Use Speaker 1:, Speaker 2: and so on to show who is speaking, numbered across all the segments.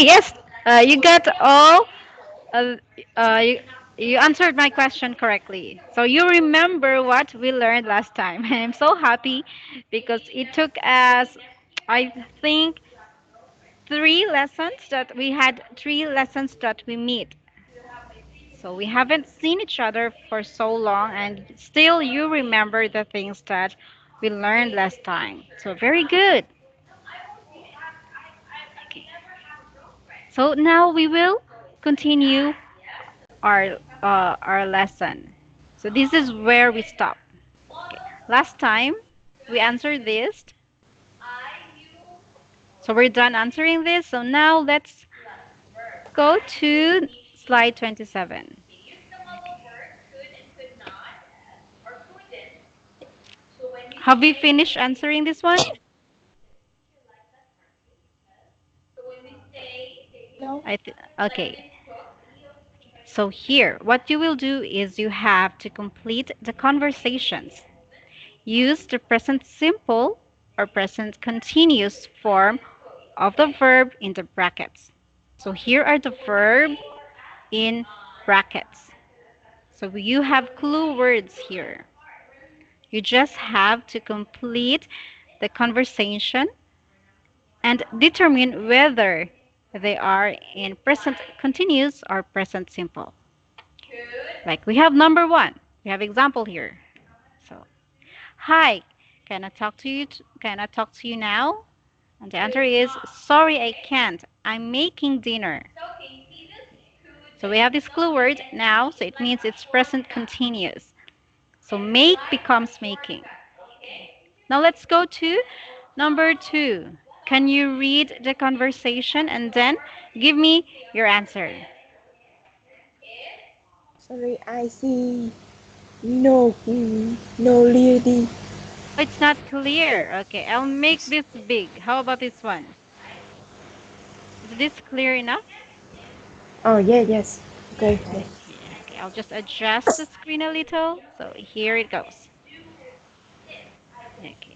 Speaker 1: Okay, yes, you got all. Uh, you, you answered my question correctly. So you remember what we learned last time. And I'm so happy because it took us, I think, 3 lessons that we meet. So we haven't seen each other for so long, and still you remember the things that we learned last time. So very good. Okay. So now we will continue our lesson. So this is where we stop. Okay. Last time we answered this, so we're done answering this. So now let's go to slide 27. Have we finished answering this one?
Speaker 2: No.
Speaker 1: Okay. So here, what you will do is you have to complete the conversations. Use the present simple or present continuous form of the verb in the brackets. So here are the verb in brackets. So you have clue words here. You just have to complete the conversation and determine whether they are in present continuous or present simple. Like we have number one. We have example here. So, hi, can I talk to you? Can I talk to you now? And the answer is, sorry, I can't. I'm making dinner. So we have this clue word now, so it means it's present continuous. So make becomes making. Now let's go to number two. Can you read the conversation and then give me your answer?
Speaker 2: Sorry, I see no no lady.
Speaker 1: Oh, it's not clear. Okay, I'll make this big. How about this one? Is this clear enough?
Speaker 2: Oh yeah, yes. Okay, okay.
Speaker 1: Okay, I'll just adjust the screen a little. So here it goes. Okay.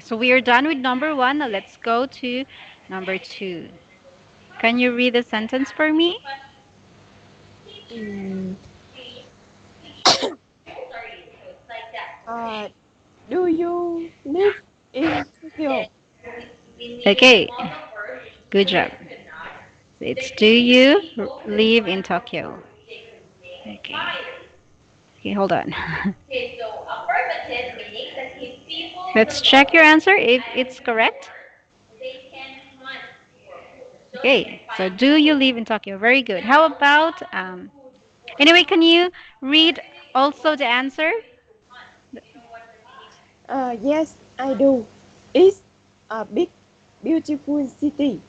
Speaker 1: So we are done with number one. Now let's go to number two. Can you read the sentence for me?
Speaker 2: Mm, uh, do you live in Tokyo?
Speaker 1: Okay, good job. So it's do you live in Tokyo? Okay. Okay, hold on. Let's check your answer if it's correct. Okay, so do you live in Tokyo? Very good. How about anyway, can you read also the answer?
Speaker 2: Yes, I do. It's a big, beautiful city.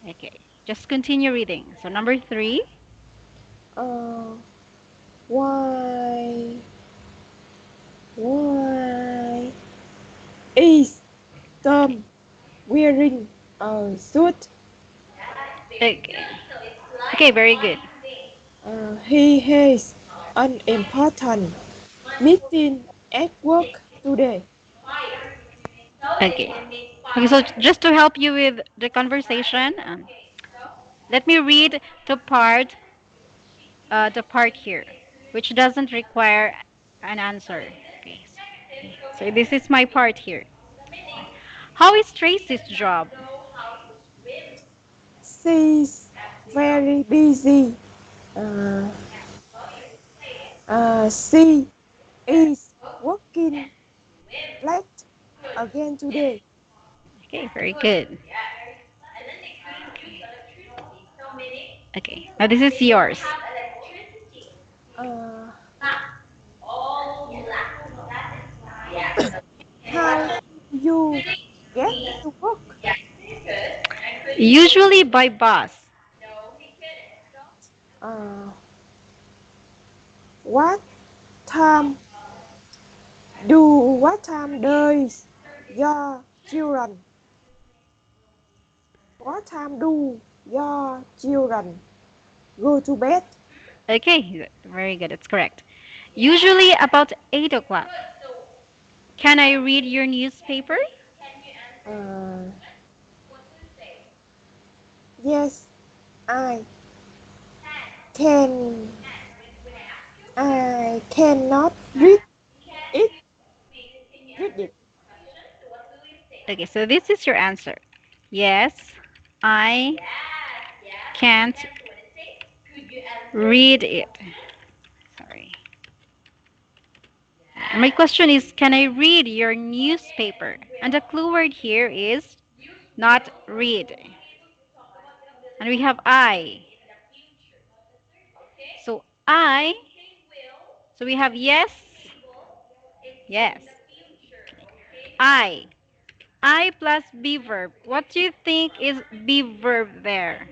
Speaker 1: Okay, just continue reading. So number three.
Speaker 2: Uh, why, why is Tom wearing a suit?
Speaker 1: Okay. Okay, very good.
Speaker 2: He has an important meeting at work today.
Speaker 1: Okay. Okay, so just to help you with the conversation, let me read the part here, which doesn't require an answer. Okay. So this is my part here. How is Tracy's job?
Speaker 2: She's very busy. Uh, she is working late again today.
Speaker 1: Okay, very good. Okay, now this is yours.
Speaker 2: Uh, how do you get to work?
Speaker 1: Usually by bus.
Speaker 2: Uh, what time what time does your children? What time do your children go to bed?
Speaker 1: Okay, very good. That's correct. Usually about 8 o'clock. Can I read your newspaper?
Speaker 2: Uh, Yes, I can. I cannot read it. Read it.
Speaker 1: Okay, so this is your answer. Yes, I can't read it. Sorry. My question is, can I read your newspaper? And the clue word here is not read. And we have I. So I, so we have yes, yes. I. I plus be verb. What do you think is be verb there?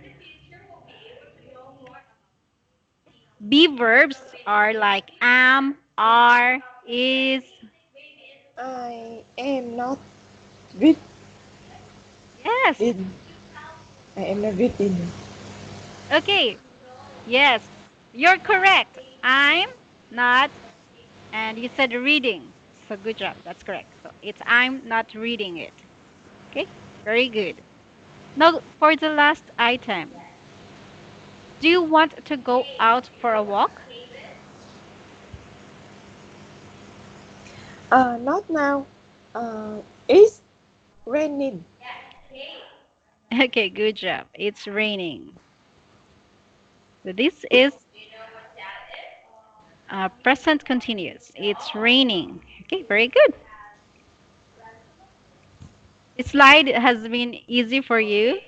Speaker 1: Be verbs are like am, are, is.
Speaker 2: I am not read
Speaker 1: Yes.
Speaker 2: in. I am not reading.
Speaker 1: Okay. Yes. You're correct. I'm not, and you said reading. So good job. That's correct. So it's I'm not reading it. Okay. Very good. Now for the last item. Do you want to go out for a walk?
Speaker 2: Not now. It's raining.
Speaker 1: Okay, good job. It's raining. So this is present continuous. It's raining. Okay, very good. This slide has been easy for you.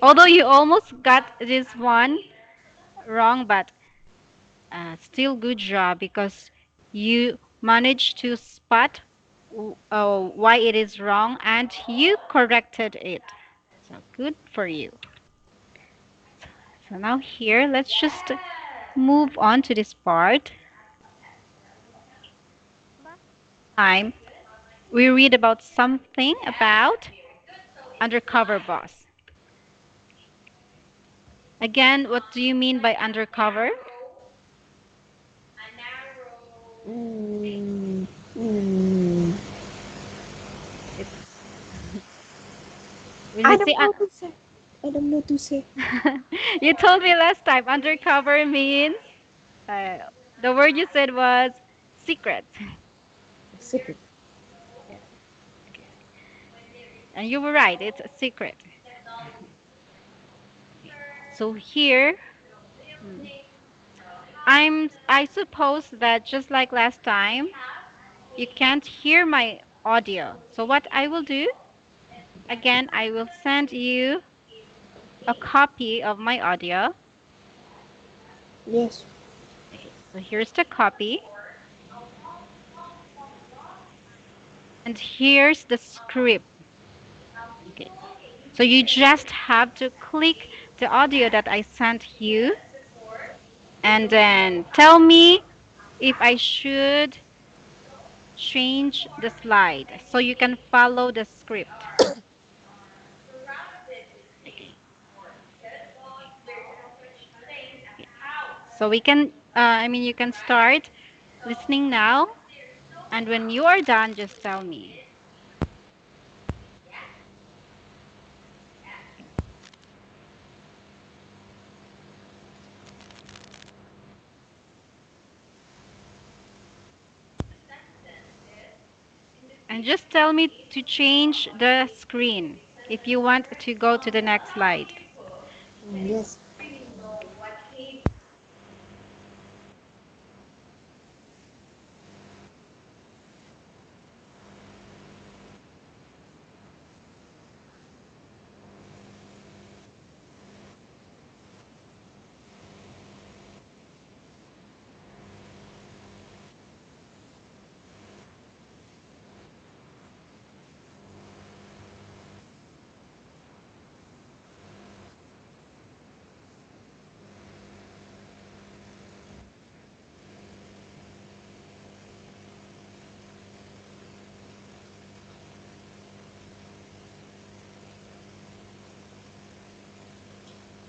Speaker 1: Although you almost got this one wrong, but still good job because you managed to spot why it is wrong and you corrected it. So good for you. So now here, let's just move on to this part. Time we read about something about undercover boss. Again, what do you mean by undercover?
Speaker 2: Mm, mm,
Speaker 1: It's when we
Speaker 2: I
Speaker 1: say
Speaker 2: don't know to say. I don't know to say.
Speaker 1: you told me last time undercover means uh, the word you said was secret.
Speaker 2: Secret.
Speaker 1: Yes. Okay. And you were right, it's a secret. So here, hmm, I suppose that just like last time, you can't hear my audio. So what I will do, again, I will send you a copy of my audio.
Speaker 2: Yes.
Speaker 1: Okay, so here's the copy, and here's the script. Okay, so you just have to click the audio that I sent you, and then tell me if I should change the slide so you can follow the script. Okay. So we can, you can start listening now, and when you are done, just tell me. And just tell me to change the screen if you want to go to the next slide.
Speaker 2: Yes.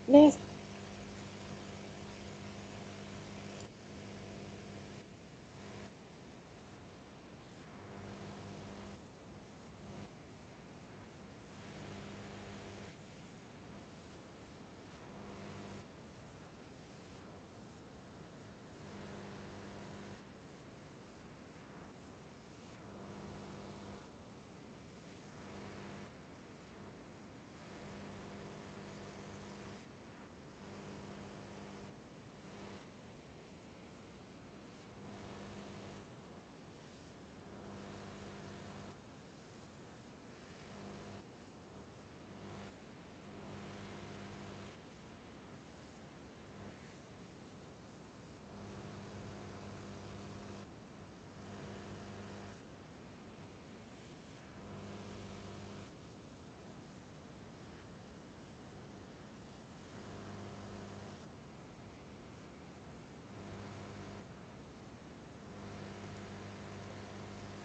Speaker 2: Next.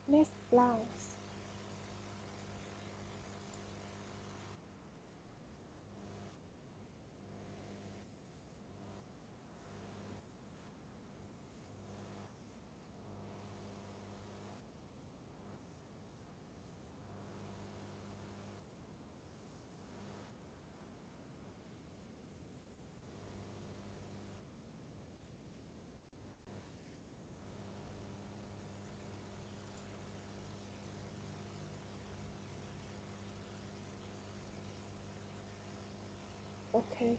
Speaker 2: Next blouse. Okay,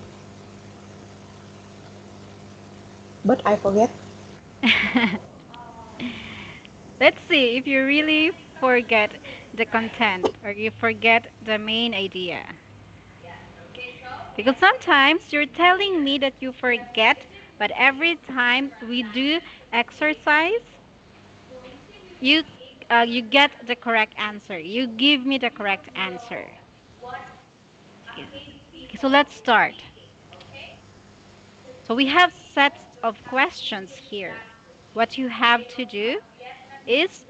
Speaker 2: but I forget.
Speaker 1: Let's see if you really forget the content or you forget the main idea. Because sometimes you're telling me that you forget, but every time we do exercise, you you get the correct answer. You give me the correct answer. Okay. Okay, so let's start. So we have sets of questions here. What you have to do is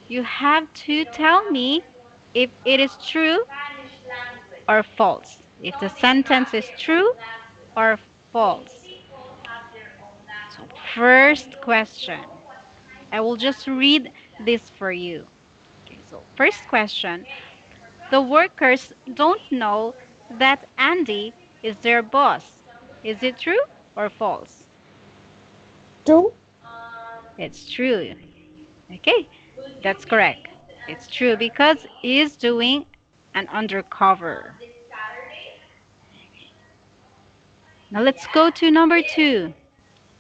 Speaker 1: you have to tell me if it is true or false. If the sentence is true or false. So, first question. I will just read this for you. Okay, so first question. The workers don't know that Andy is their boss. Is it true or false?
Speaker 2: True.
Speaker 1: It's true. Okay, that's correct. It's true because he's doing an undercover. Now let's go to number two.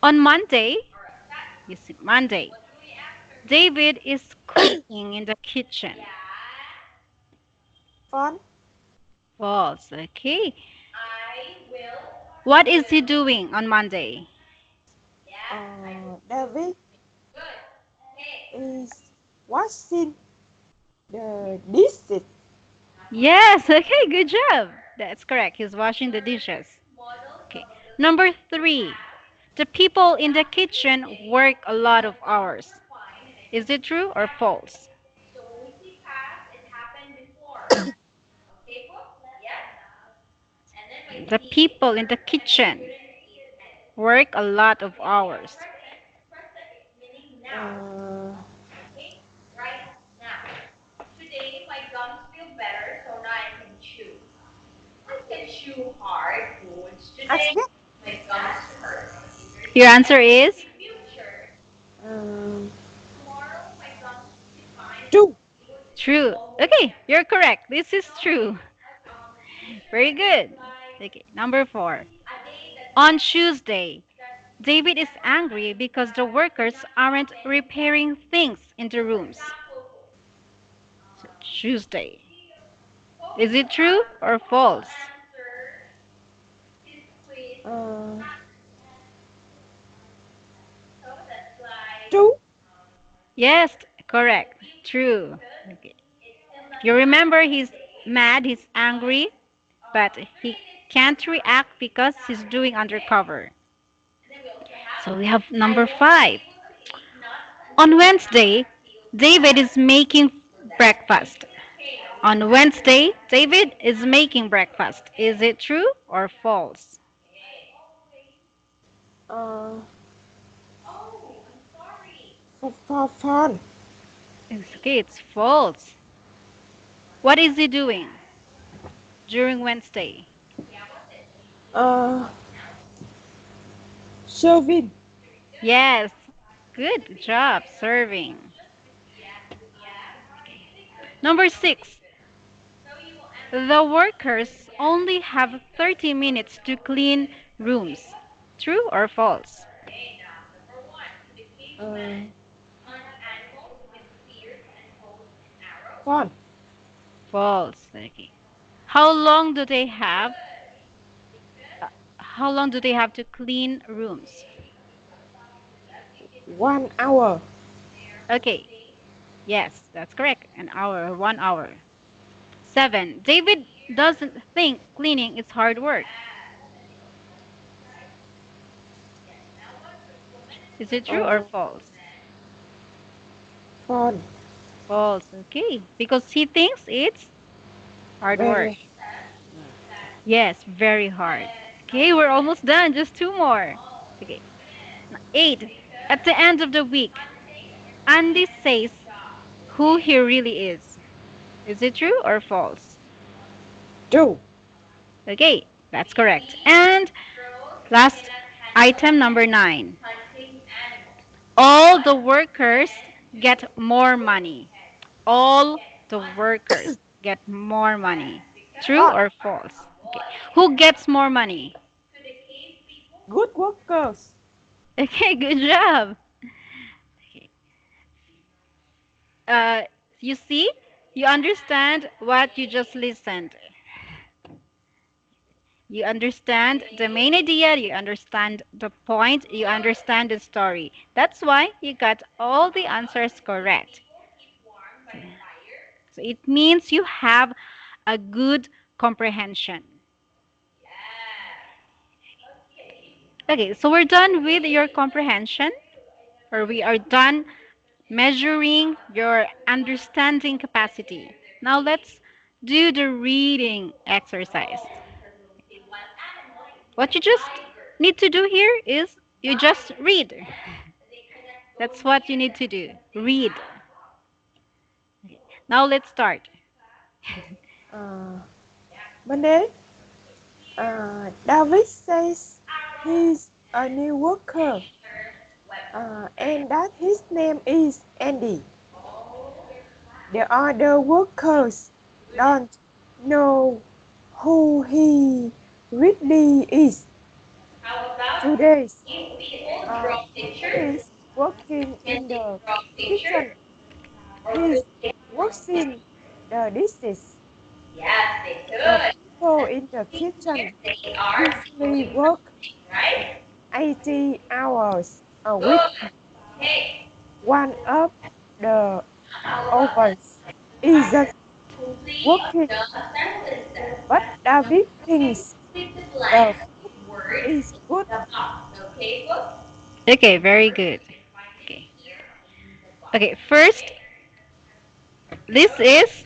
Speaker 1: On Monday, you see, Monday, David is cooking in the kitchen.
Speaker 2: Fun.
Speaker 1: False. Okay. What is he doing on Monday?
Speaker 2: David is washing the dishes.
Speaker 1: Yes. Okay. Good job. That's correct. He's washing the dishes. Okay. Number three. The people in the kitchen work a lot of hours. Is it true or false? The people in the kitchen work a lot of hours.
Speaker 2: Uh, I forget.
Speaker 1: Your answer is
Speaker 2: Um, True.
Speaker 1: true. Okay, you're correct. This is true. Very good. Okay, number four. On Tuesday, David is angry because the workers aren't repairing things in the rooms. So, Tuesday. Is it true or false?
Speaker 2: Uh, True.
Speaker 1: Yes, correct. True. Okay. You remember he's mad, he's angry, but he can't react because he's doing undercover. So we have number five. On Wednesday, David is making breakfast. On Wednesday, David is making breakfast. Is it true or false?
Speaker 2: Uh, for fun.
Speaker 1: It's okay, it's false. What is he doing during Wednesday?
Speaker 2: Uh, Serving.
Speaker 1: Yes, good job serving. Number six, the workers only have 30 minutes to clean rooms. True or false?
Speaker 2: Uh, Fun.
Speaker 1: False. Okay. How long do they have? How long do they have to clean rooms?
Speaker 2: 1 hour.
Speaker 1: Okay. Yes, that's correct. An hour or 1 hour. Seven. David doesn't think cleaning is hard work. Is it true or
Speaker 2: Uh,
Speaker 1: false?
Speaker 2: Fun.
Speaker 1: False. Okay. Because he thinks it's hard work.
Speaker 2: Very.
Speaker 1: Yes, very hard. Okay, we're almost done. Just two more. Okay. 8. At the end of the week, Andy says who he really is. Is it true or false?
Speaker 2: True.
Speaker 1: Okay, that's correct. And last item number 9. All the workers get more money. All the workers get more money. True
Speaker 2: False.
Speaker 1: or false? Okay. Who gets more money?
Speaker 2: Good workers.
Speaker 1: Okay, good job. Okay. Uh, you see, you understand what you just listened. You understand the main idea, you understand the point, you understand the story. That's why you got all the answers correct. So it means you have a good comprehension. Okay, so we're done with your comprehension, or we are done measuring your understanding capacity. Now let's do the reading exercise. What you just need to do here is you just read. That's what you need to do. Read. Now let's start.
Speaker 2: Uh, Monday. David says he's a new worker and that his name is Andy. The other workers don't know who he really is. Today, he is working in the kitchen. He's washing the dishes. The people in the kitchen usually work 80 hours a week. One of the ovens isn't working, but David thinks the food is good.
Speaker 1: Okay, very good. Okay. Okay, first, this is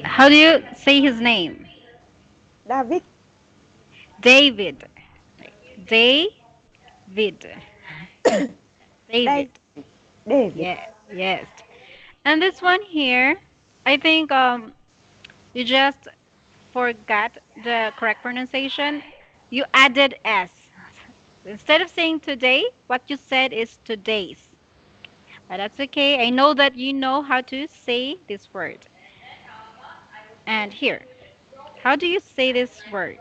Speaker 1: how do you say his name?
Speaker 2: David,
Speaker 1: David. David.
Speaker 2: David,
Speaker 1: David.
Speaker 2: David.
Speaker 1: Yeah, yes. And this one here, I think you just forgot the correct pronunciation. You added S. Instead of saying today, what you said is today's. But that's okay. I know that you know how to say this word. And here, how do you say this word?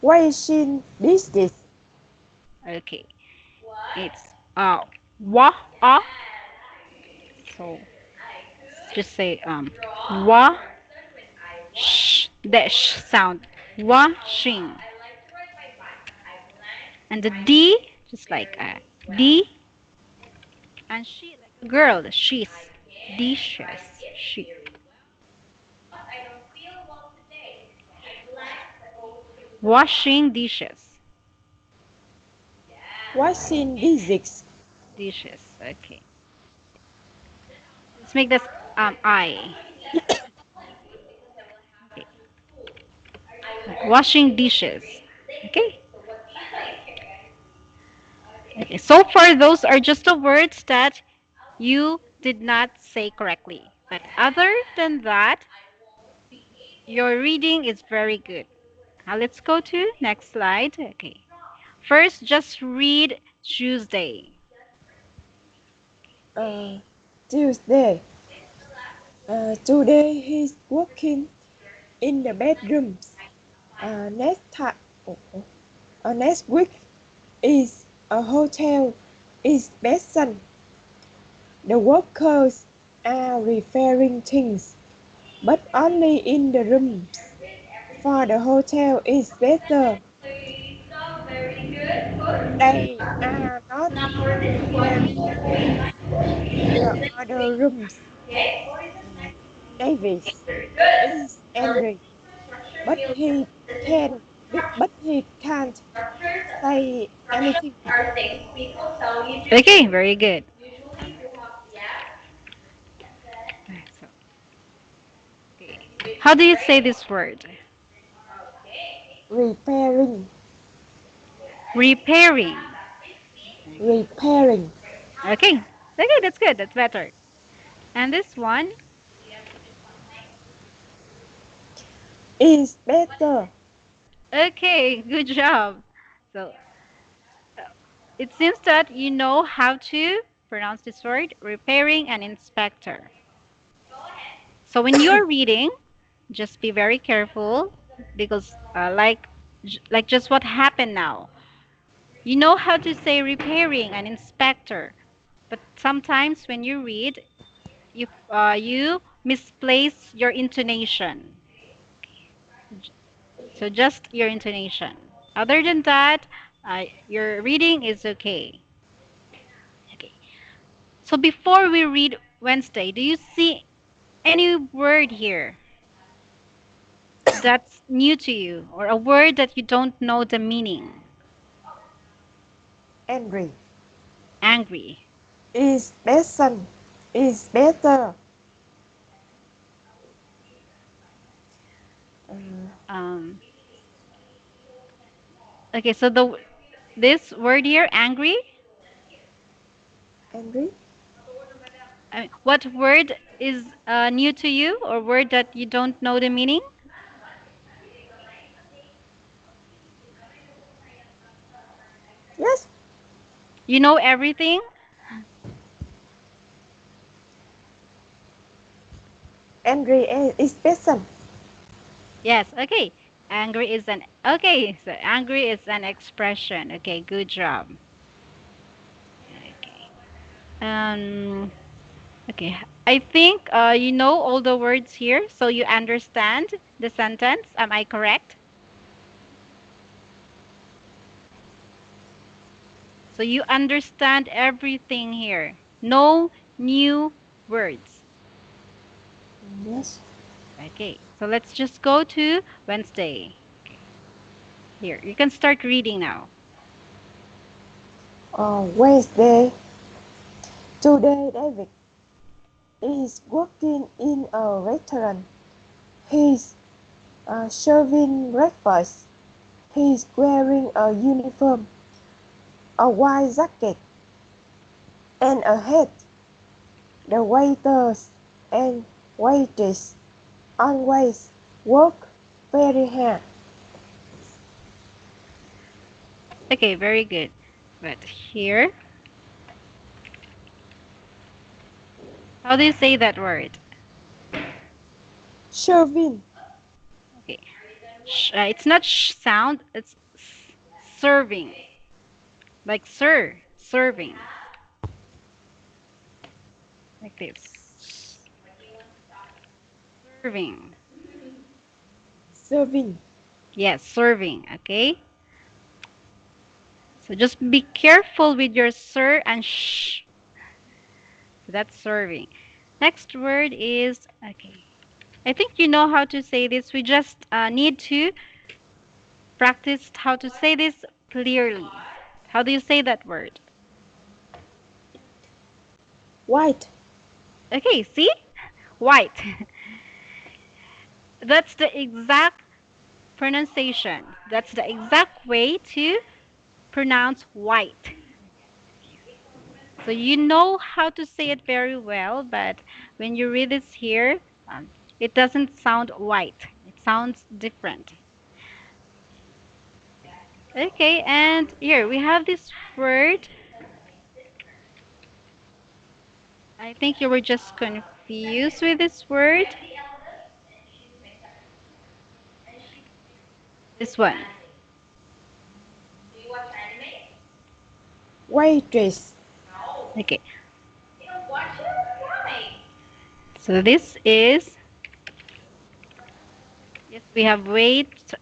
Speaker 2: Washing dishes.
Speaker 1: Okay, it's wa ah. So just say wa sh dash sound washing, and the D just like D, and she like a girl. She's dishes. She washing dishes.
Speaker 2: Washing dishes.
Speaker 1: Dishes. Okay. Let's make this I. Okay. Washing dishes. Okay. Okay. So far, those are just the words that you did not say correctly. But other than that, your reading is very good. Now let's go to next slide. Okay. First, just read Tuesday.
Speaker 2: Uh, Tuesday. Today he's working in the bedrooms. Next time, next week is a hotel inspection. The workers are repairing things, but only in the rooms. For the hotel is better. They are not repairing things in the other rooms. Davis is angry. but can, but he can't say anything.
Speaker 1: Okay, very good. So, okay. How do you say this word?
Speaker 2: Repairing,
Speaker 1: Repairing.
Speaker 2: repairing
Speaker 1: Okay. Okay, that's good. That's better. And this one,
Speaker 2: is better.
Speaker 1: okay, good job. So it seems that you know how to pronounce this word, repairing and inspector. So when you're reading, just be very careful because like just what happened now. You know how to say repairing and inspector, but sometimes when you read, you misplace your intonation. So just your intonation. Other than that, your reading is okay. Okay. So before we read Wednesday, do you see any word here that's new to you or a word that you don't know the meaning?
Speaker 2: Angry
Speaker 1: Angry.
Speaker 2: is better. Is better. Uh,
Speaker 1: Um, okay, so the this word here, angry.
Speaker 2: angry.
Speaker 1: I mean, what word is new to you or word that you don't know the meaning?
Speaker 2: Yes,
Speaker 1: You know everything?
Speaker 2: angry is better.
Speaker 1: Yes, okay. Angry is an okay, so angry is an expression. Okay, good job. Okay. Um okay. I think you know all the words here, so you understand the sentence. Am I correct? So you understand everything here. No new words.
Speaker 2: Yes.
Speaker 1: Okay. So let's just go to Wednesday. Okay. Here, you can start reading now.
Speaker 2: Wednesday. Today, David is working in a restaurant. He's serving breakfast. He's wearing a uniform, a white jacket, and a hat. The waiters and waitresses always work very hard.
Speaker 1: Okay, very good. But here, how do you say that word?
Speaker 2: Serving,
Speaker 1: Okay. It's not sound, it's serving. Like sir, serving. Like this. Serving.
Speaker 2: serving,
Speaker 1: Yes, serving. Okay. So just be careful with your sir and shh. So that's serving. Next word is okay. I think you know how to say this. We just need to practice how to say this clearly. How do you say that word?
Speaker 2: white,
Speaker 1: Okay, see? White. That's the exact pronunciation. That's the exact way to pronounce white. So you know how to say it very well, but when you read this here, it doesn't sound white. It sounds different. Okay, and here we have this word. I think you were just confused with this word. This one.
Speaker 2: waitress,
Speaker 1: Okay, so this is, yes, we have waitress,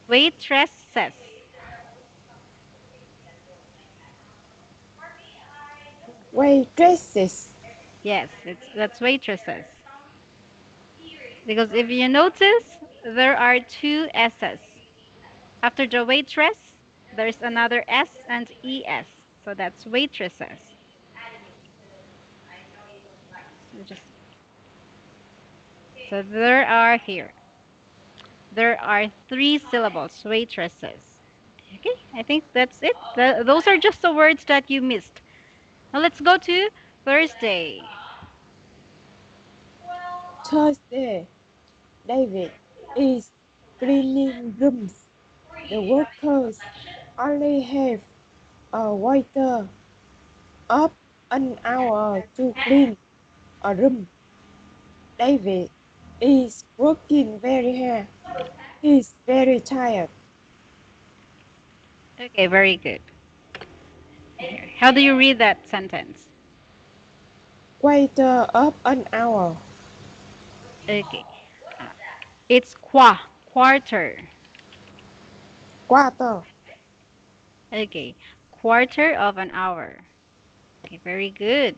Speaker 1: waitresses.
Speaker 2: waitresses,
Speaker 1: Yes, that's waitresses. Because if you notice, there are two S's. After the waitress, there's another S and ES. So that's waitresses. So just so there are here. There are three syllables, waitresses. Okay, I think that's it. Those are just the words that you missed. Now let's go to Thursday.
Speaker 2: Thursday, David is cleaning rooms. The workers only have a waiter up an hour to clean a room. David is working very hard. He's very tired.
Speaker 1: Okay, very good. How do you read that sentence?
Speaker 2: Waiter up an hour.
Speaker 1: Okay, it's quarter.
Speaker 2: Quarter.
Speaker 1: Okay, quarter of an hour. Okay, very good.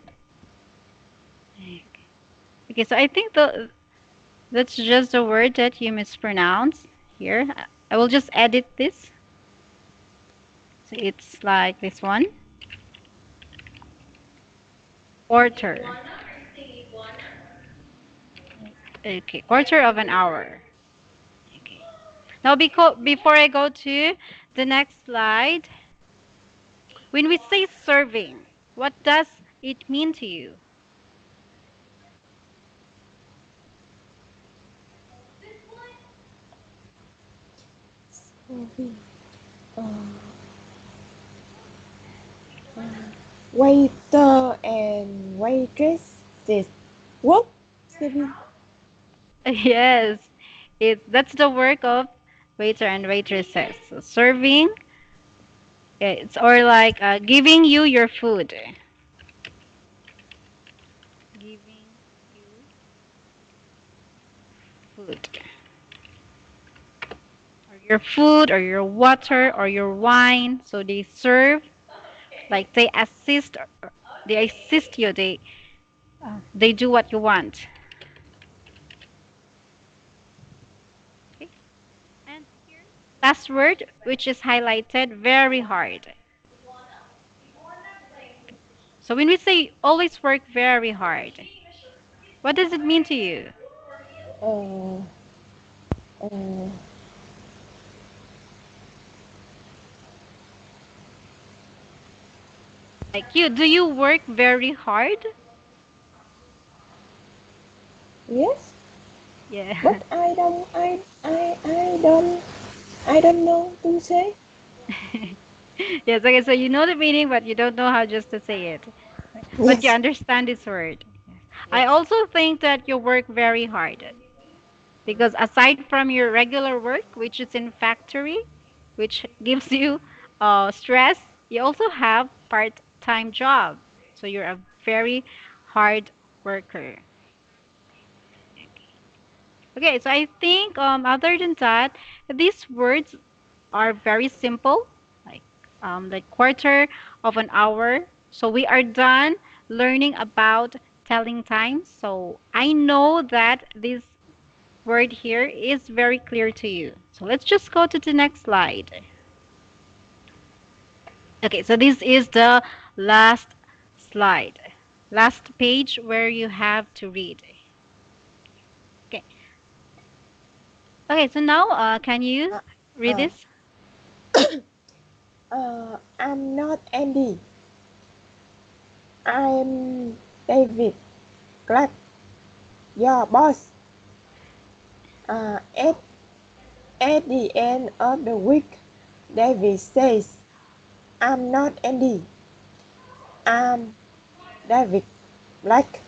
Speaker 1: Okay, so I think that's just a word that you mispronounce here. I will just edit this. So it's like this one. Quarter. Okay, quarter of an hour. Okay. Now, before I go to the next slide, when we say serving, what does it mean to you?
Speaker 2: Serving. Uh, uh, Waiter and waitress says work. Serving.
Speaker 1: Yes, that's the work of waiter and waitresses. So serving, it's or like giving you your food. Giving you food. Or your food or your water or your wine. So they serve, like they assist you. They do what you want. Okay. And here, last word, which is highlighted very hard. So when we say always work very hard, what does it mean to you?
Speaker 2: Uh, uh,
Speaker 1: Like you, do you work very hard?
Speaker 2: yes,
Speaker 1: Yeah.
Speaker 2: but I don't know to say.
Speaker 1: Yes, okay, so you know the meaning, but you don't know how just to say it. But you
Speaker 2: Yes.
Speaker 1: understand this word. I
Speaker 2: Yes.
Speaker 1: also think that you work very hard because aside from your regular work, which is in factory, which gives you stress, you also have part-time job. So you're a very hard worker. Okay, so I think other than that, these words are very simple, like quarter of an hour. So we are done learning about telling time. So I know that this word here is very clear to you. So let's just go to the next slide. Okay, so this is the last slide, last page where you have to read. Okay, okay, so now can you
Speaker 2: Uh,
Speaker 1: read
Speaker 2: uh,
Speaker 1: this?
Speaker 2: I'm not Andy. I'm David Clark, your boss. At the end of the week, David says, I'm not Andy. I'm David Black,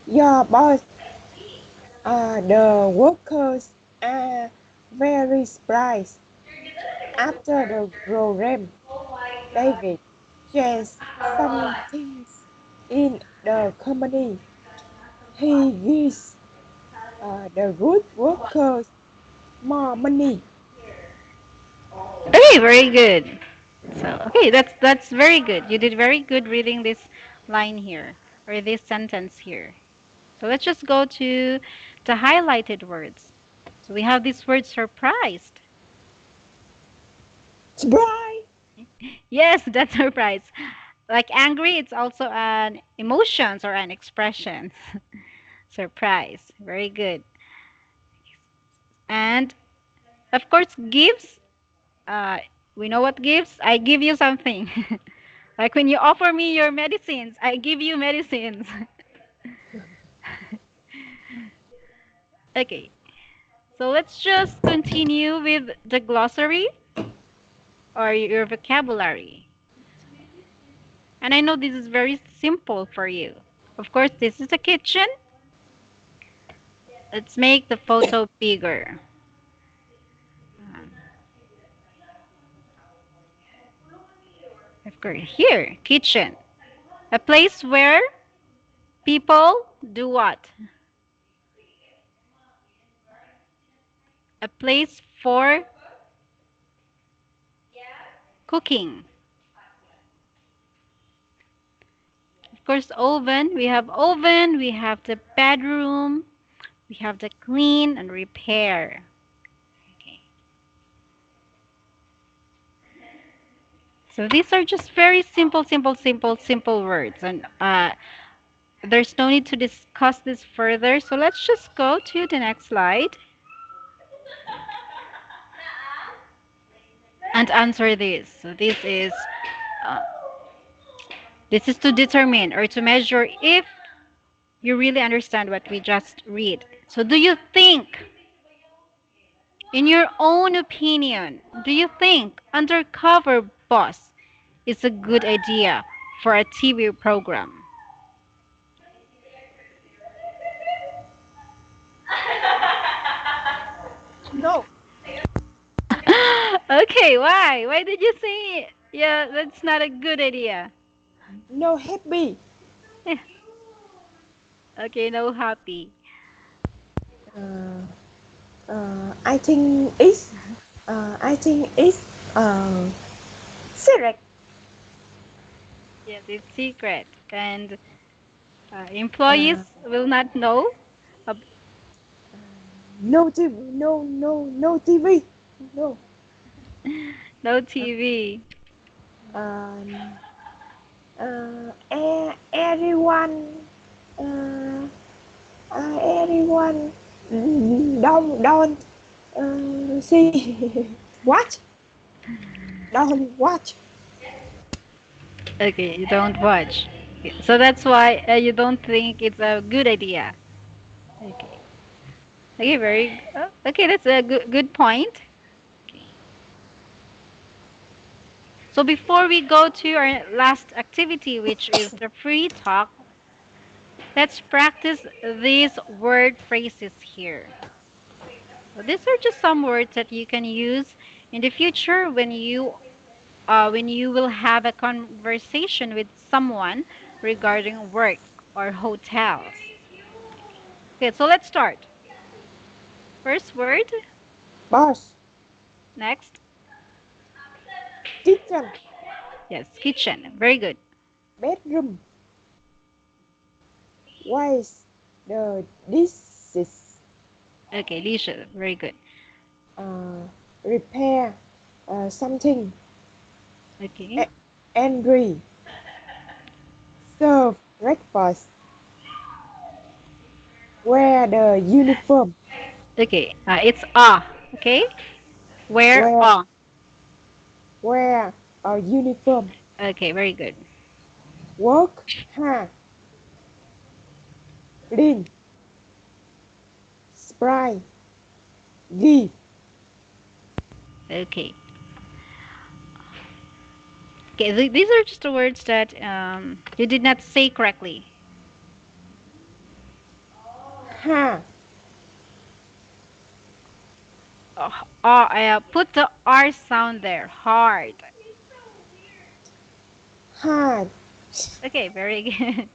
Speaker 2: your boss. The workers are very surprised. After the program, David changes some things in the company. He gives the good workers more money.
Speaker 1: Okay, very good. So, okay, that's very good. You did very good reading this line here. or this sentence here. So let's just go to the highlighted words. So we have this word surprised.
Speaker 2: Surprise.
Speaker 1: Yes, that's surprise. Like angry, it's also an emotions or an expression. Surprise. Very good. And of course, gifts. Uh, we know what gifts. I give you something. Like when you offer me your medicines, I give you medicines. Okay, so let's just continue with the glossary or your vocabulary. And I know this is very simple for you. Of course, this is a kitchen. Let's make the photo bigger. Of course, here, kitchen. A place where people do what? A place for cooking. Of course, oven, we have the bedroom, we have the clean and repair. Okay. So these are just very simple words, and there's no need to discuss this further. So let's just go to the next slide and answer this. So uh, this is to determine or to measure if you really understand what we just read. So do you think, in your own opinion, do you think Undercover Boss is a good idea for a TV program?
Speaker 2: No.
Speaker 1: Okay, why? Why did you say, yeah, that's not a good idea?
Speaker 2: No happy.
Speaker 1: Eh, okay, no happy.
Speaker 2: Uh, I think it's. I think it's. Correct.
Speaker 1: Yes, it's secret, and
Speaker 2: Uh,
Speaker 1: employees will not know. ab-
Speaker 2: no TV. No. No. No TV. No.
Speaker 1: No
Speaker 2: Uh,
Speaker 1: TV.
Speaker 2: um, everyone. Uh, everyone. Don't. See. Watch. Don't watch.
Speaker 1: Okay, you don't watch. Okay, so that's why you don't think it's a good idea. Okay. Okay, okay, that's a good point. Okay. So before we go to our last activity, which is the free talk, let's practice these word phrases here. So these are just some words that you can use in the future when you will have a conversation with someone regarding work or hotels. Okay, so let's start. First word,
Speaker 2: Boss.
Speaker 1: next.
Speaker 2: Kitchen.
Speaker 1: Yes, kitchen. Very good.
Speaker 2: Bedroom. Wash the dishes.
Speaker 1: Okay, dishes. Very good.
Speaker 2: Uh, repair something.
Speaker 1: Okay.
Speaker 2: Angry. Serve breakfast. Wear the uniform.
Speaker 1: Okay. It's a. Okay. Where
Speaker 2: Wear
Speaker 1: a.
Speaker 2: wear a uniform.
Speaker 1: Okay, very good.
Speaker 2: Work hard. Clean. Spray. Give.
Speaker 1: Okay. Okay, these are just the words that you did not say correctly.
Speaker 2: Hard.
Speaker 1: Put the R sound there. Hard.
Speaker 2: Hard.
Speaker 1: Okay, very good.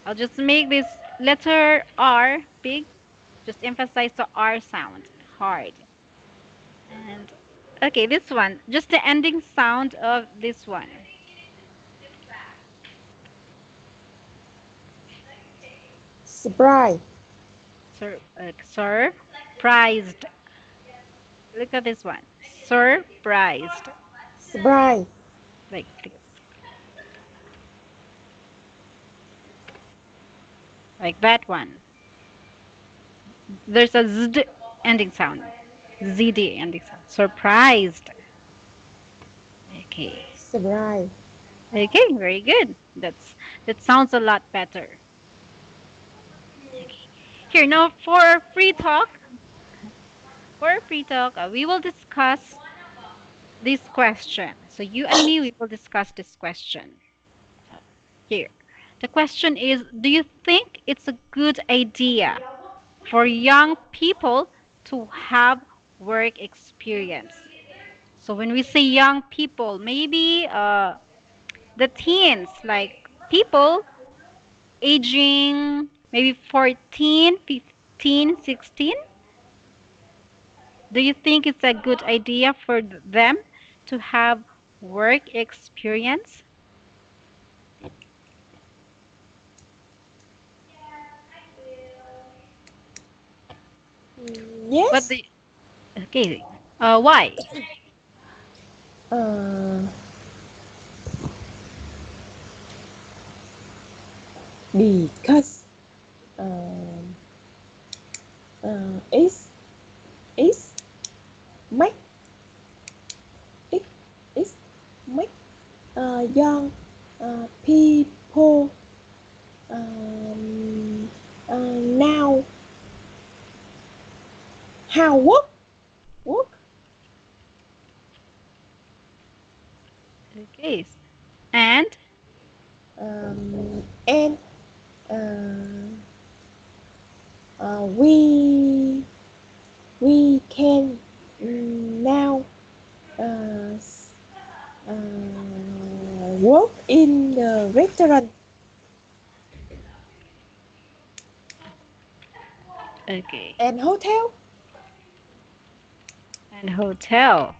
Speaker 1: I'll just make this letter R big. Just emphasize the R sound. Hard. And okay, this one. Just the ending sound of this one.
Speaker 2: Surprise.
Speaker 1: Surprised. Look at this one. Surprised.
Speaker 2: Surprise.
Speaker 1: Like this. Like that one. There's a zd ending sound. ZD ending sound. Surprised. Okay.
Speaker 2: Surprise.
Speaker 1: Okay, very good. That sounds a lot better. Okay. Here now for our free talk. For our free talk, we will discuss this question. So you and me, we will discuss this question. Here. The question is, do you think it's a good idea for young people to have work experience? So when we say young people, maybe the teens, like people aging maybe 14, 15, 16. Do you think it's a good idea for them to have work experience? What
Speaker 2: Yes.
Speaker 1: the Okay. Why?
Speaker 2: Uh, because um, it's make it it's make young people um, now how work
Speaker 1: Okay. And
Speaker 2: and uh, we can now uh, s- work in the restaurant
Speaker 1: okay.
Speaker 2: and hotel.
Speaker 1: And hotel.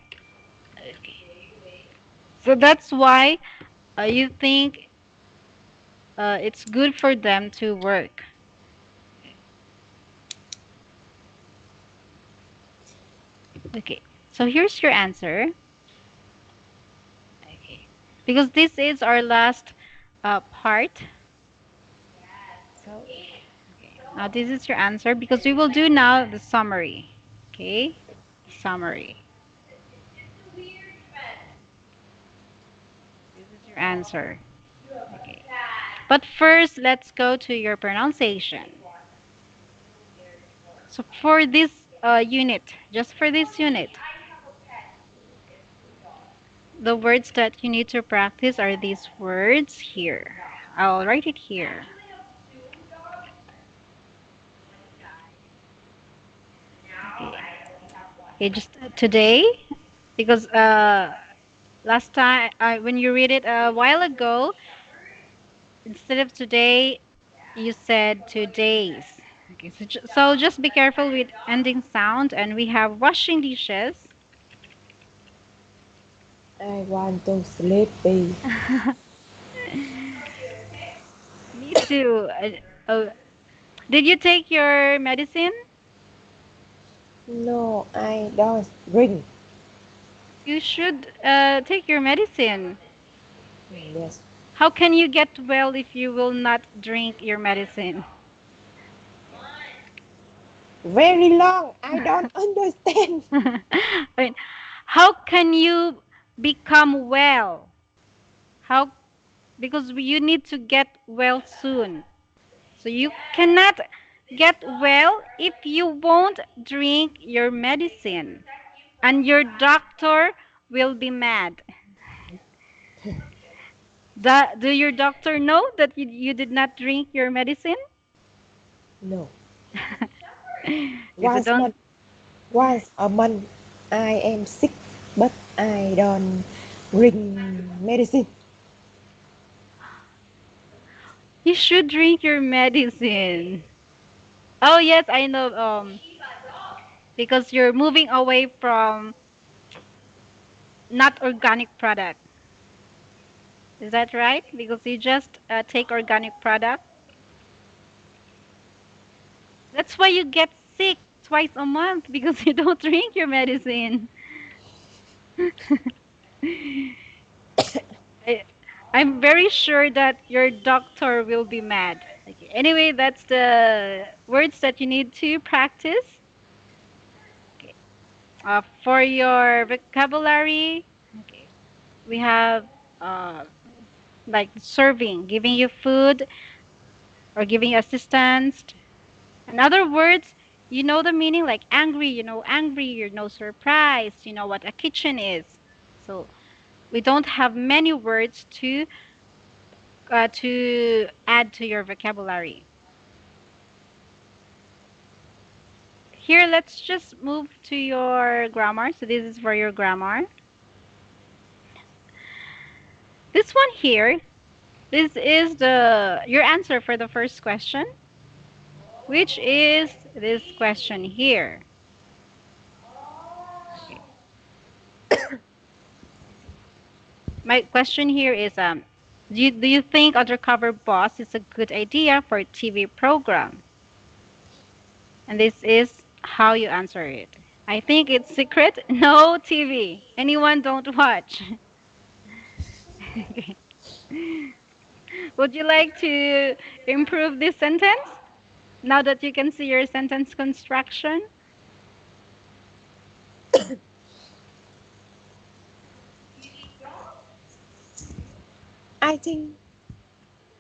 Speaker 1: Okay. So that's why you think it's good for them to work. Okay. So here's your answer. Okay. Because this is our last part. So, okay. Now this is your answer because we will do now the summary. Okay? Summary. This is your answer. Okay. But first, let's go to your pronunciation. So for this unit, just for this unit, the words that you need to practice are these words here. I'll write it here. Okay. Okay, just today, because last time when you read it a while ago, instead of today, you said 2 days. Okay, so just be careful with ending sound. And we have washing dishes.
Speaker 2: I want to sleepy.
Speaker 1: Me too. Oh, did you take your medicine?
Speaker 2: No, I don't drink.
Speaker 1: You should take your medicine.
Speaker 2: Yes.
Speaker 1: How can you get well if you will not drink your medicine?
Speaker 2: Very long. I don't understand.
Speaker 1: I mean, how can you become well? How Because you need to get well soon. So you cannot get well if you won't drink your medicine. And your doctor will be mad. Do your doctor know that you did not drink your medicine?
Speaker 2: No.
Speaker 1: Okay, so
Speaker 2: Once
Speaker 1: don't.
Speaker 2: month, once a month, I am sick, but I don't drink medicine.
Speaker 1: You should drink your medicine. Oh yes, I know. Because you're moving away from not organic product. Is that right? Because you just take organic product. That's why you get sick twice a month because you don't drink your medicine. I, I'm very sure that your doctor will be mad. Okay. Anyway, that's the words that you need to practice. Okay. For your vocabulary, okay, we have uh, like serving, giving you food or giving you assistance. In other words, you know the meaning like angry, angry, you know surprise, you know what a kitchen is. So we don't have many words to add to your vocabulary. Here, let's just move to your grammar. So this is for your grammar. This one here, this is the your answer for the first question, which is this question here. My question here is do you think Undercover Boss is a good idea for a TV program? And this is how you answer it. I think it's secret. No TV. Anyone don't watch. Okay. Would you like to improve this sentence now that you can see your sentence construction?
Speaker 2: I think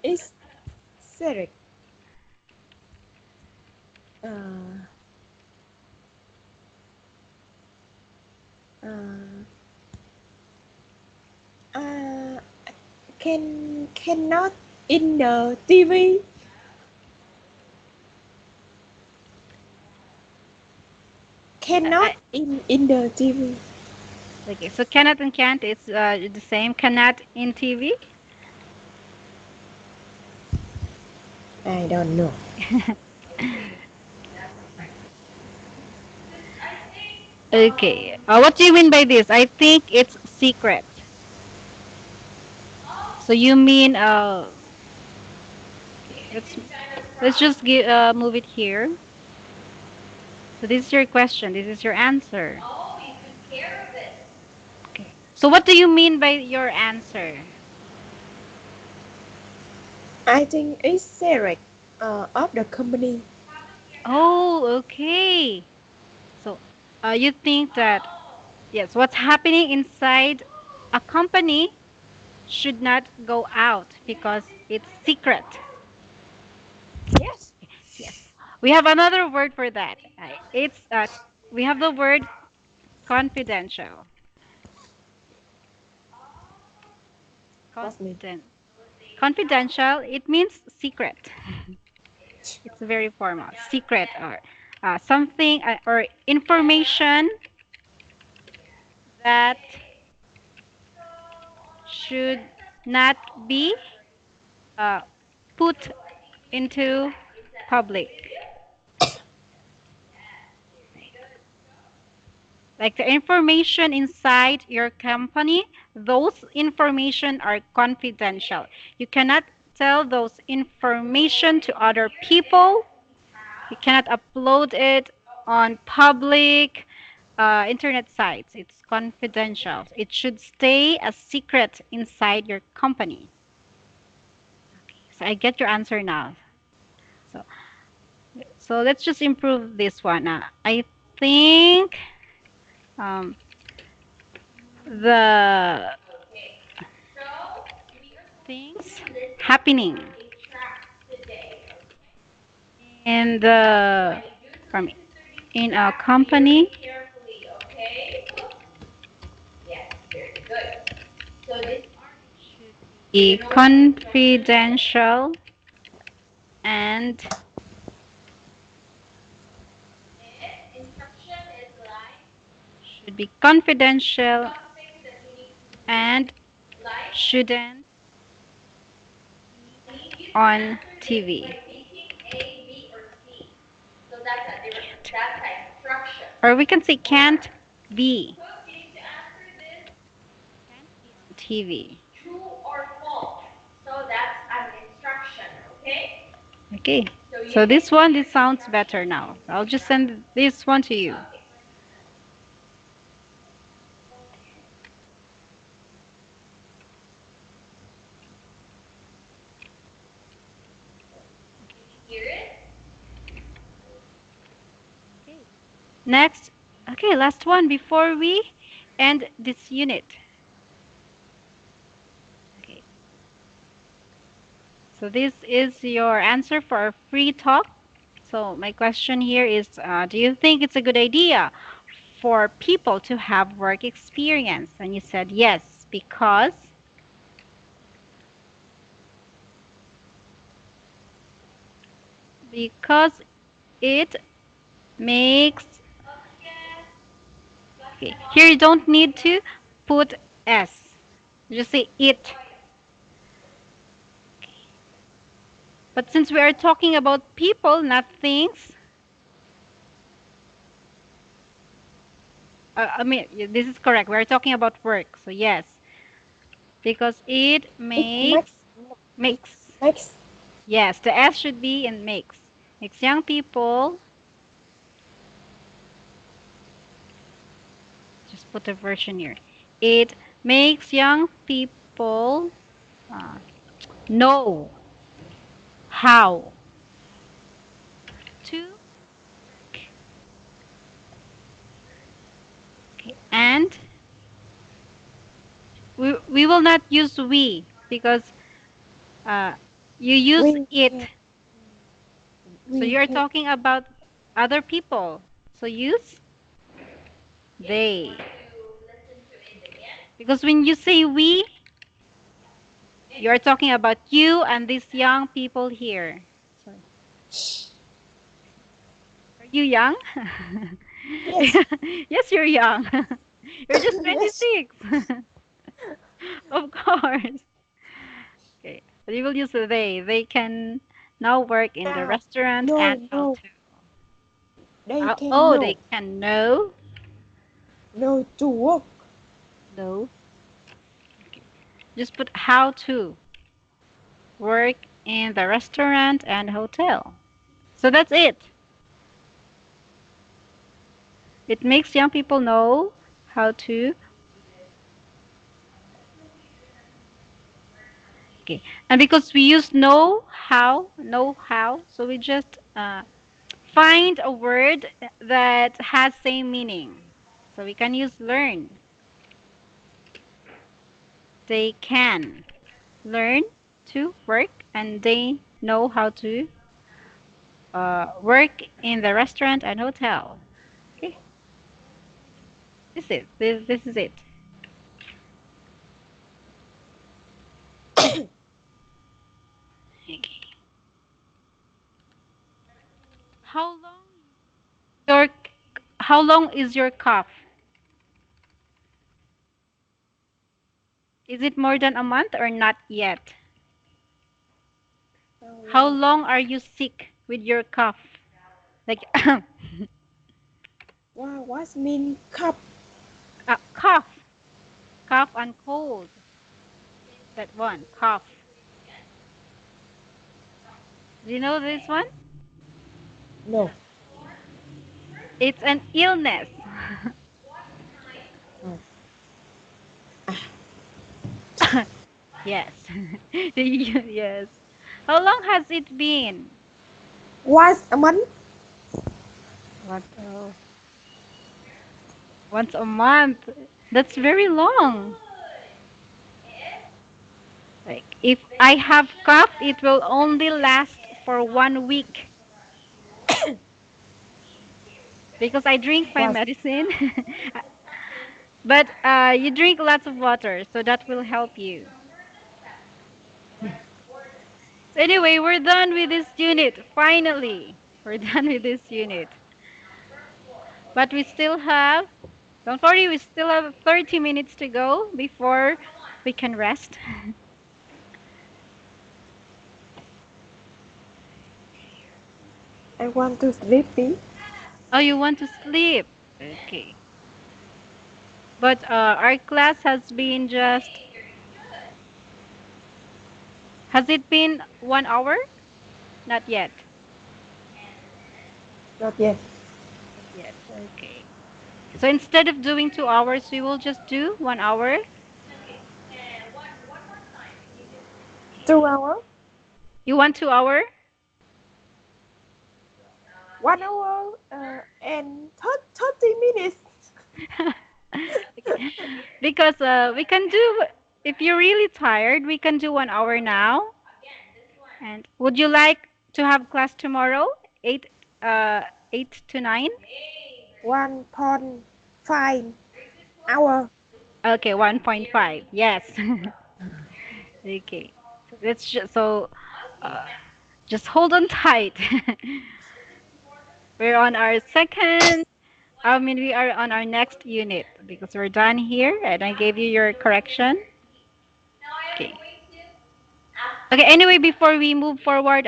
Speaker 2: it's correct. Uh, uh, uh, cannot in the TV. Cannot
Speaker 1: I,
Speaker 2: in the TV.
Speaker 1: okay, so cannot and can't is the same. Cannot in TV.
Speaker 2: I don't know.
Speaker 1: Okay. What do you mean by this? I think it's secret. So you mean okay, let's just move it here. So this is your question. This is your answer. Okay. So what do you mean by your answer?
Speaker 2: I think it's correct. Of the company.
Speaker 1: Oh, okay. So you think that yes, what's happening inside a company should not go out because it's secret.
Speaker 2: Yes.
Speaker 1: Yes. We have another word for that. It's we have the word confidential.
Speaker 2: What's mean?
Speaker 1: Confident. Confidential. It means secret. It's very formal. Secret or something or information that should not be uh, put into public. Like the information inside your company, those information are confidential. You cannot tell those information to other people. You cannot upload it on public internet sites. It's confidential. It should stay a secret inside your company. So I get your answer now. So let's just improve this one. I think um, the things happening in the from in a company should be confidential and should be confidential and shouldn't on TV. Or we can say can't be. Can't be on TV. Okay. So this sounds better now. I'll just send this one to you. Next, okay, last one before we end this unit. Okay, so this is your answer for our free talk. So my question here is, do you think it's a good idea for people to have work experience? And you said yes, because it makes. Okay, here you don't need to put s. You just say it. But since we are talking about people, not things, I mean, this is correct. We are talking about work. So yes, because it
Speaker 2: It makes it
Speaker 1: makes.
Speaker 2: makes
Speaker 1: Yes, the S should be in makes. Makes young people, just put a version here. It makes young people uh, know how to work. Okay. And we will not use we because uh, you use
Speaker 2: we
Speaker 1: it.
Speaker 2: have
Speaker 1: So
Speaker 2: we
Speaker 1: you're
Speaker 2: have
Speaker 1: talking about other people. So use they. Because when you say we, you're talking about you and these young people here. Sorry. Are you young?
Speaker 2: yes
Speaker 1: Yes, you're young. You're just
Speaker 2: yes
Speaker 1: 26. Of course. Okay. But you will use they. They can now work in the
Speaker 2: now
Speaker 1: restaurant and
Speaker 2: no
Speaker 1: hotel.
Speaker 2: they can
Speaker 1: Oh, they
Speaker 2: know
Speaker 1: can know.
Speaker 2: know to work
Speaker 1: No. Okay. Just put how to work in the restaurant and hotel. So that's it. It makes young people know how to. Okay. And because we use know how, so we just find a word that has same meaning. So we can use learn. They can learn to work and they know how to work in the restaurant and hotel. Okay, this is it. Okay. How long your how long is your cough? Is it more than a month or not yet?
Speaker 2: how
Speaker 1: How
Speaker 2: long
Speaker 1: long are you sick with your cough? Like
Speaker 2: wow what mean cup
Speaker 1: cough, cough and cold. That one, cough. Do you know this one?
Speaker 2: no
Speaker 1: It's an illness.
Speaker 2: no
Speaker 1: Yes. Yes. How long has it been?
Speaker 2: once a month
Speaker 1: What? Once a month. That's very long. Like if I have cough, it will only last for 1 week because I drink my
Speaker 2: was
Speaker 1: medicine. But you drink lots of water, so that will help you. So anyway, we're done with this unit. Finally, we're done with this unit. But we still have, don't worry, we still have 30 minutes to go before we can rest.
Speaker 2: I want to sleepy
Speaker 1: Oh, you want to sleep? Okay. But our class has it been 1 hour? Not yet.
Speaker 2: Not yet.
Speaker 1: Yes. Okay. So instead of doing 2 hours, we will just do 1 hour.
Speaker 2: 2 hour.
Speaker 1: You want 2 hour?
Speaker 2: 1 hour and 30 minutes.
Speaker 1: Okay. Because we can do, if you're really tired, we can do 1 hour now. And would you like to have class tomorrow? 8, uh, 8 to 9?
Speaker 2: 1.5 hour.
Speaker 1: Okay, 1.5. Yes. Okay. So let's uh, just hold on tight. We're on our second, I mean, we are on our next unit because we're done here and I gave you your correction. Okay. Okay, anyway, before we move forward,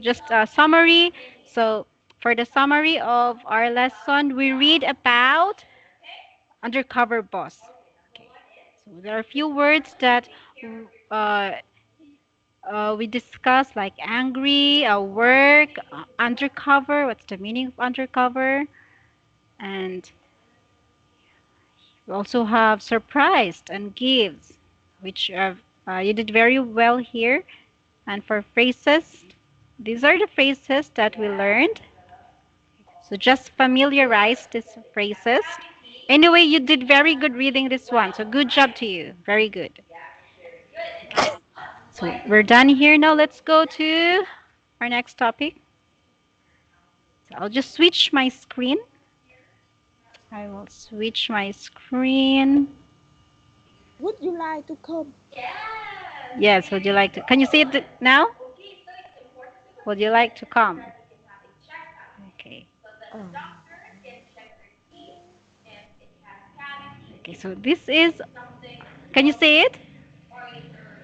Speaker 1: just a summary. So, for the summary of our lesson, we read about undercover boss. Okay. So, there are a few words that uh, we discussed, like angry, work, undercover. What's the meaning of undercover? And we also have surprised and gives, which you did very well here. And for phrases, these are the phrases that we learned. So just familiarize these phrases. Anyway, you did very good reading this one. So good job to you. Very good. So we're done here. Now let's go to our next topic. So I'll just switch my screen. I will switch my screen.
Speaker 2: Would you like to come?
Speaker 1: Yes, would you like to? Can you see it now? Would you like to come? Okay.
Speaker 2: Um,
Speaker 1: Okay, so this is, can you see it?